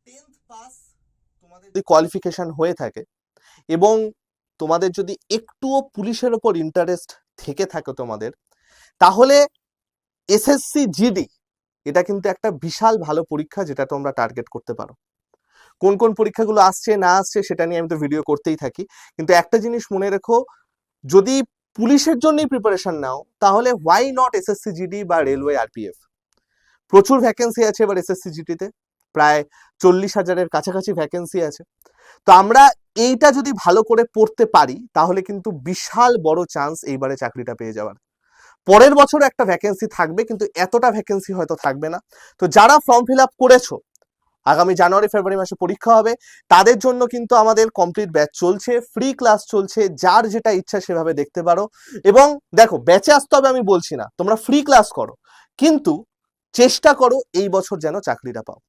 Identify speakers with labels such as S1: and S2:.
S1: 10th pass তোমাদের যদি qualification হয়ে থাকে এবং তোমাদের যদি একটুও পুলিশের ওপর ইন্টারেস্ট থেকে থাকে তোমাদের, তাহলে এসএসসি জিডি এটা কিন্তু একটা বিশাল ভালো পরীক্ষা যেটা তোমরা টার্গেট করতে পারো। কোন কোন পরীক্ষাগুলো আসছে না আসছে সেটা নিয়ে আমি তো ভিডিও করতেই থাকি, কিন্তু একটা জিনিস মনে রেখো, যদি পুলিশের জন্যই প্রিপারেশন নাও তাহলে হোয়াই নট এসএসসি জিডি বা রেলওয়ে আরপিএফ। প্রচুর ভ্যাকেন্সি আছে এবার এসএসসি জিডিতে, প্রায় 40,000-এর কাছাকাছি ভ্যাকেন্সি আছে। তো আমরা এইটা যদি ভালো করে পড়তে পারি তাহলে কিন্তু বিশাল বড় চান্স এইবারে চাকরিটা পেয়ে যাওয়ার। পরের বছর একটা ভ্যাকেন্সি থাকবে কিন্তু এতটা ভ্যাকেন্সি হয়তো থাকবে না। তো যারা ফর্ম ফিল আপ করেছো, আগামী জানুয়ারি ফেব্রুয়ারি মাসে পরীক্ষা হবে, তাদের জন্য কিন্তু আমাদের কমপ্লিট ব্যাচ চলছে, ফ্রি ক্লাস চলছে, যার যেটা ইচ্ছা সেভাবে দেখতে পারো। এবং দেখো, ব্যাচে আসতে হবে আমি বলছি না, তোমরা ফ্রি ক্লাস করো, কিন্তু চেষ্টা করো এই বছর যেন চাকরিটা পাও।